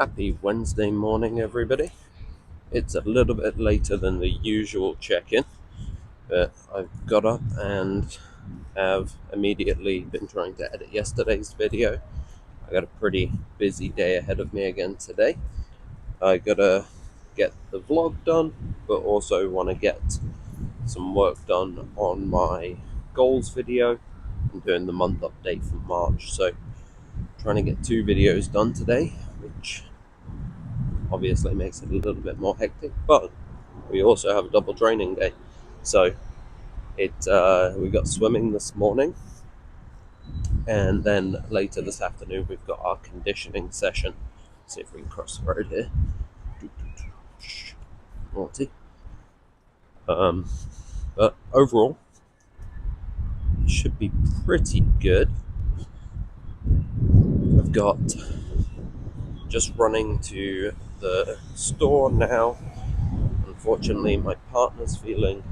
Happy Wednesday morning, everybody. It's a little bit later than the usual check-in, but I've got up and have immediately been trying to edit yesterday's video. I got a pretty busy day ahead of me again today. I gotta get the vlog done, but also want to get some work done on my goals video and doing the month update for March. So trying to get 2 videos done today, which obviously makes it a little bit more hectic, but we also have a double training day. So we got swimming this morning, and then later this afternoon we've got our conditioning session. See if we can cross the road here. Naughty. But overall, it should be pretty good. I've got just running to the store now. Unfortunately, my partner's feeling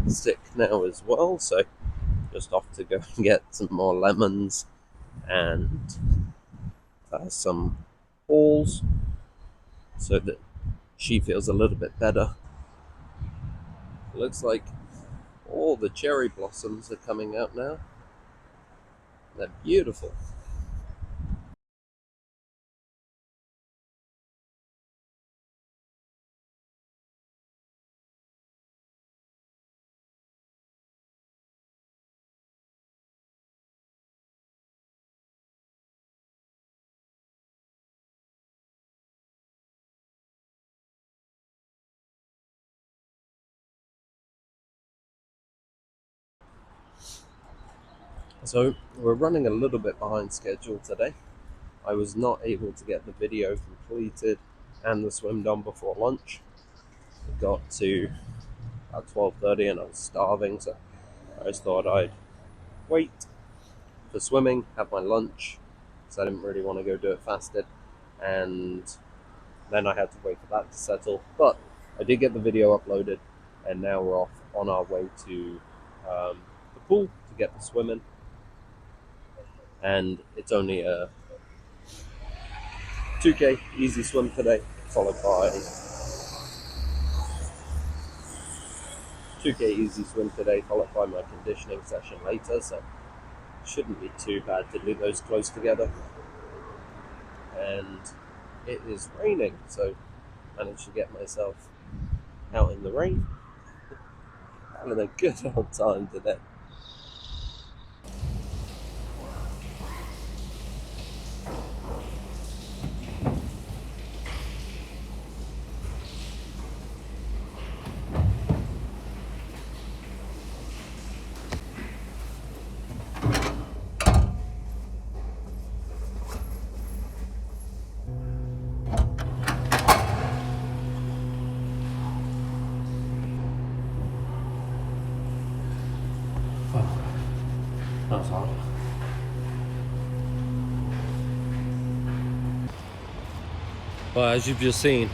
sick now as well, so just off to go and get some more lemons and some balls so that she feels a little bit better. It looks like all the cherry blossoms are coming out now. They're beautiful. So we're running a little bit behind schedule today. I was not able to get the video completed and the swim done before lunch. It got to about 12:30 and I was starving, so I just thought I'd wait for swimming, have my lunch, because I didn't really want to go do it fasted, and then I had to wait for that to settle. But I did get the video uploaded, and now we're off on our way to the pool to get the swimming. And it's only a 2K easy swim today, followed by 2K easy swim today, followed by my conditioning session later. So it shouldn't be too bad to do those close together. And it is raining, so I managed to get myself out in the rain, having a good old time today. That's hard. Well, as you've just seen,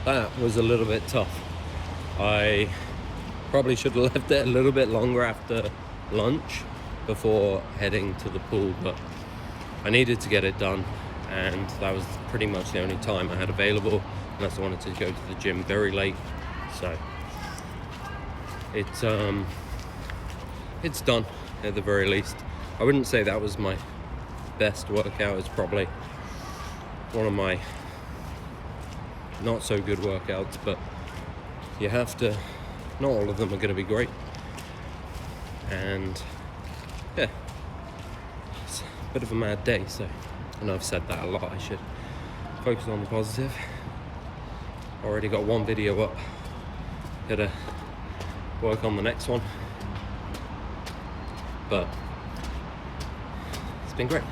that was a little bit tough. I probably should have left it a little bit longer after lunch before heading to the pool, but I needed to get it done, and that was pretty much the only time I had available, unless I wanted to go to the gym very late. So it's done at the very least. I wouldn't say that was my best workout. It's probably one of my not so good workouts, but you have to, not all of them are going to be great. And yeah, it's a bit of a mad day, so I know I've said that a lot. I should focus on the positive. Already got one video up, gotta work on the next one, but it's been great.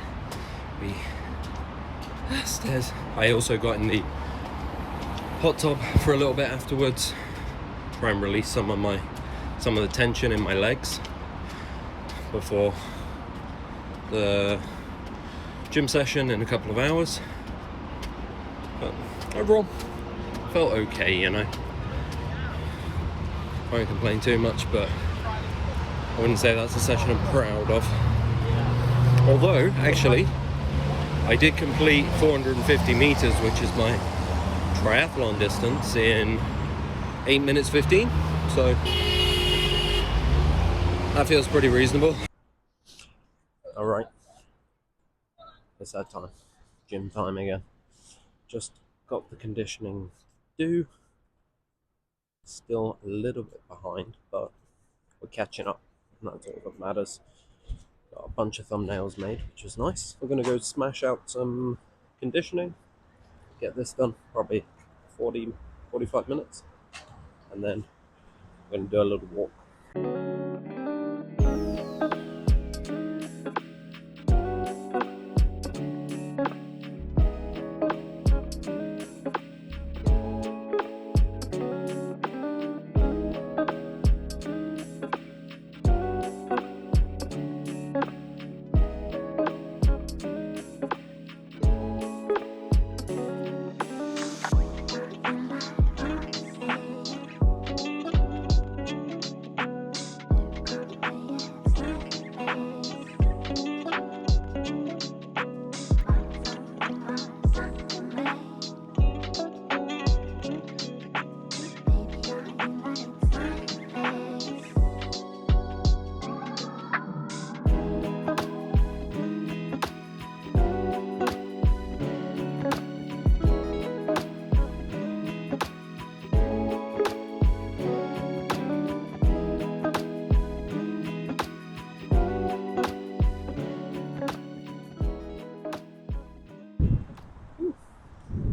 Stairs. I also got in the hot tub for a little bit afterwards, try and release some of the tension in my legs before the gym session in a couple of hours. But overall, felt okay, you know. I won't complain too much, but I wouldn't say that's a session I'm proud of. Although, actually, I did complete 450 meters, which is my triathlon distance, in 8 minutes 15. So that feels pretty reasonable. All right, it's that time, gym time again. Just got the conditioning due. Still a little bit behind, but we're catching up, and that's all that matters. Got a bunch of thumbnails made, which is nice. We're going to go smash out some conditioning, get this done, probably 45 minutes, and then we're going to do a little walk.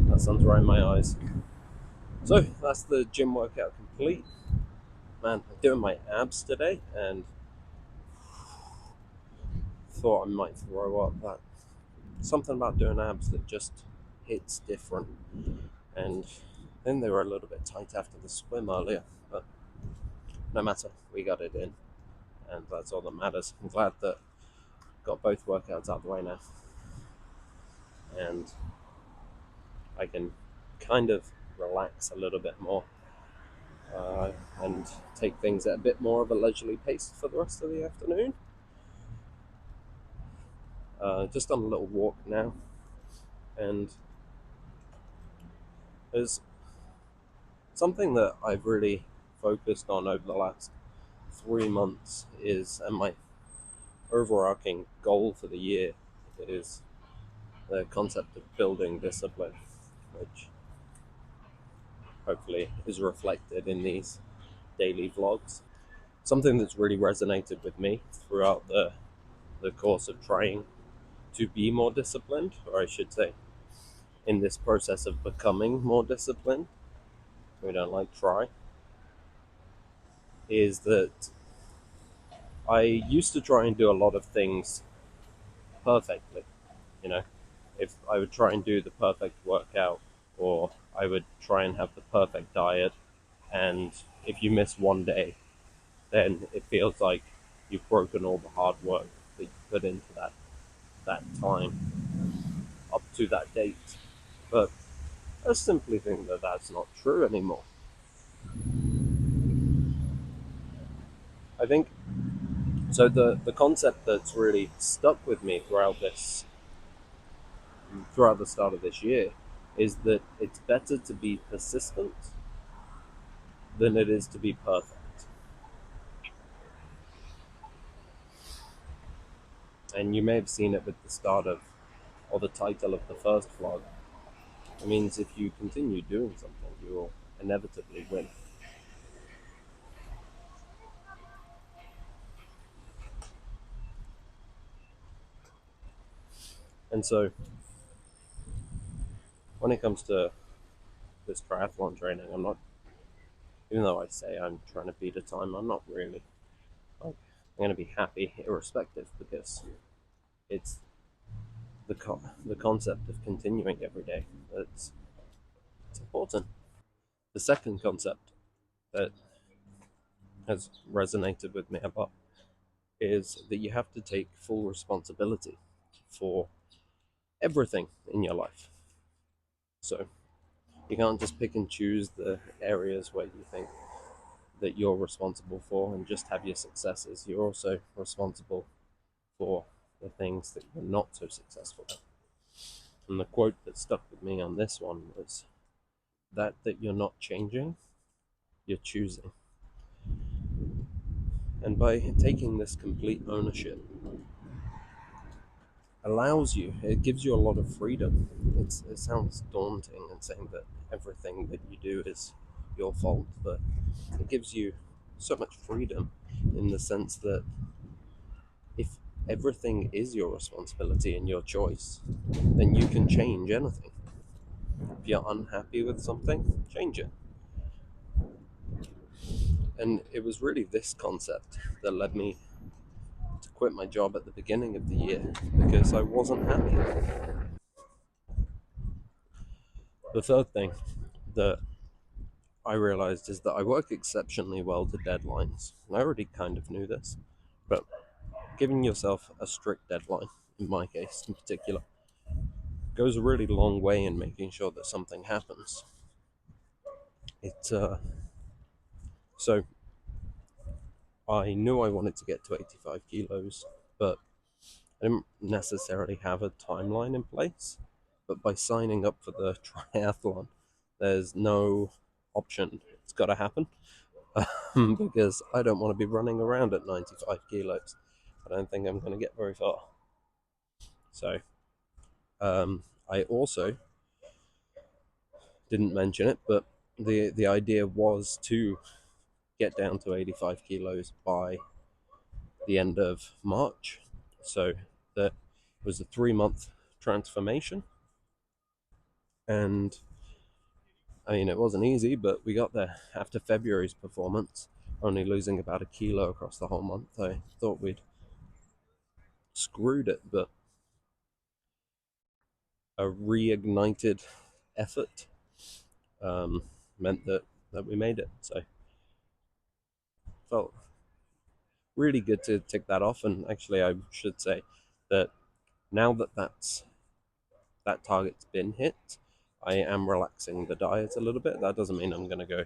That sun's right in my eyes. So that's the gym workout complete. Man, I'm doing my abs today and thought I might throw up. That something about doing abs that just hits different. And then they were a little bit tight after the swim earlier, but no matter, we got it in, and that's all that matters. I'm glad that got both workouts out the way now, and I can kind of relax a little bit more and take things at a bit more of a leisurely pace for the rest of the afternoon. Just on a little walk now, and there's something that I've really focused on over the last 3 months and my overarching goal for the year is the concept of building discipline, which hopefully is reflected in these daily vlogs. Something that's really resonated with me throughout the course of trying to be more disciplined, or I should say, in this process of becoming more disciplined, we don't like try, is that I used to try and do a lot of things perfectly. You know, if I would try and do the perfect workout, or I would try and have the perfect diet, and if you miss one day, then it feels like you've broken all the hard work that you put into that time up to that date. But I simply think that that's not true anymore. I think so. The concept that's really stuck with me throughout the start of this year is that it's better to be persistent than it is to be perfect. And you may have seen it with the start of, or the title of the first vlog. It means if you continue doing something, you will inevitably win. And so, when it comes to this triathlon training, I'm not, even though I say I'm trying to beat a time, I'm not really. Like, I'm going to be happy irrespective, because it's the concept of continuing every day that's it's important. The second concept that has resonated with me a lot is that you have to take full responsibility for everything in your life. So you can't just pick and choose the areas where you think that you're responsible for and just have your successes. You're also responsible for the things that you're not so successful at. And the quote that stuck with me on this one was that you're not changing, you're choosing. And by taking this complete ownership, it gives you a lot of freedom. It sounds daunting and saying that everything that you do is your fault, but it gives you so much freedom in the sense that if everything is your responsibility and your choice, then you can change anything. If you're unhappy with something, change it. And it was really this concept that led me to quit my job at the beginning of the year because I wasn't happy. The third thing that I realized is that I work exceptionally well to deadlines. And I already kind of knew this, but giving yourself a strict deadline, in my case in particular, goes a really long way in making sure that something happens. So I knew I wanted to get to 85 kilos, but I didn't necessarily have a timeline in place. But by signing up for the triathlon, there's no option. It's got to happen. Because I don't want to be running around at 95 kilos. I don't think I'm going to get very far. So, I also didn't mention it, but the idea was to get down to 85 kilos by the end of March. So that was a 3-month transformation. And I mean, it wasn't easy, but we got there after February's performance, only losing about a kilo across the whole month. I thought we'd screwed it, but a reignited effort meant that we made it. So it felt really good to tick that off. And actually, I should say that now that target's been hit, I am relaxing the diet a little bit. That doesn't mean I'm going to go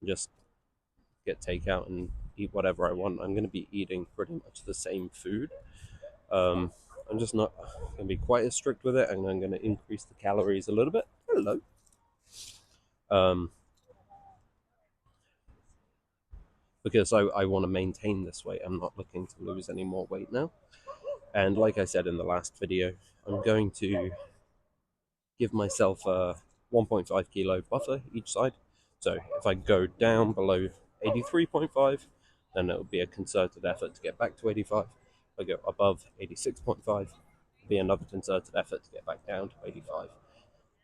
just get takeout and eat whatever I want. I'm going to be eating pretty much the same food. I'm just not going to be quite as strict with it, and I'm going to increase the calories a little bit. Hello. Um, because I want to maintain this weight. I'm not looking to lose any more weight now. And like I said in the last video, I'm going to give myself a 1.5 kilo buffer each side. So if I go down below 83.5, then it'll be a concerted effort to get back to 85. If I go above 86.5, it'll be another concerted effort to get back down to 85.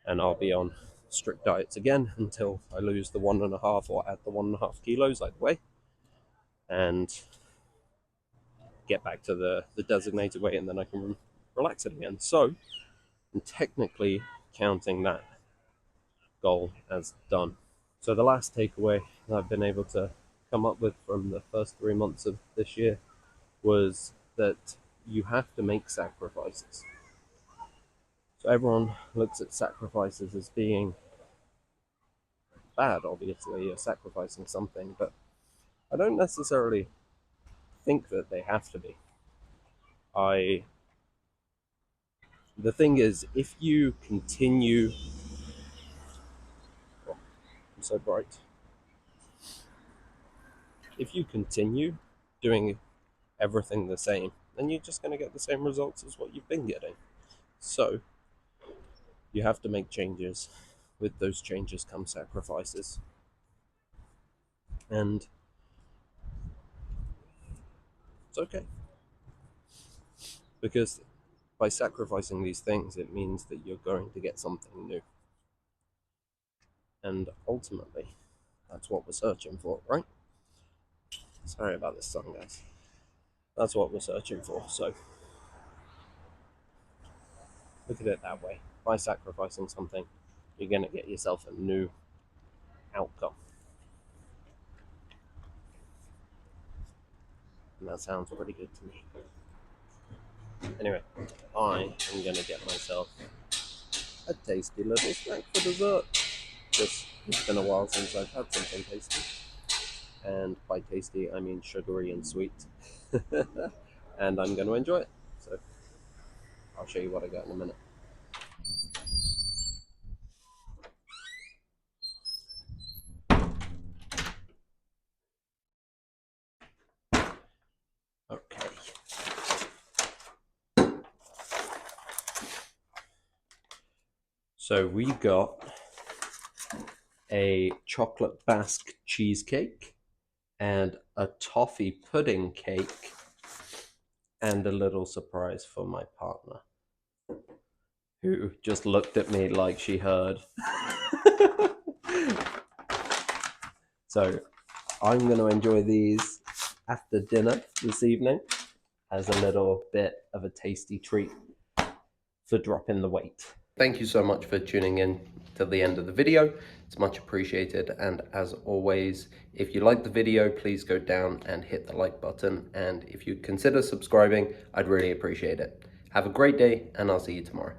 And I'll be on strict diets again until I lose the 1.5 or add the 1.5 kilos either way, and get back to the designated weight, and then I can relax it again. So I'm technically counting that goal as done. So the last takeaway that I've been able to come up with from the first 3 months of this year was that you have to make sacrifices. So everyone looks at sacrifices as being bad, obviously, you're sacrificing something, but I don't necessarily think that they have to be. The thing is, if you continue, oh, I'm so bright. If you continue doing everything the same, then you're just going to get the same results as what you've been getting. So you have to make changes. With those changes come sacrifices. And it's okay. Because by sacrificing these things, it means that you're going to get something new. And ultimately, that's what we're searching for, right? Sorry about this song, guys. That's what we're searching for. So look at it that way. By sacrificing something, you're going to get yourself a new outcome. And that sounds pretty good to me. Anyway, I am going to get myself a tasty little snack for dessert. It's been a while since I've had something tasty. And by tasty, I mean sugary and sweet. And I'm going to enjoy it. So I'll show you what I got in a minute. So we got a chocolate basque cheesecake and a toffee pudding cake and a little surprise for my partner, who just looked at me like she heard. So I'm going to enjoy these after dinner this evening as a little bit of a tasty treat for dropping the weight. Thank you so much for tuning in till the end of the video. It's much appreciated. And as always, if you like the video, please go down and hit the like button. And if you consider subscribing, I'd really appreciate it. Have a great day, and I'll see you tomorrow.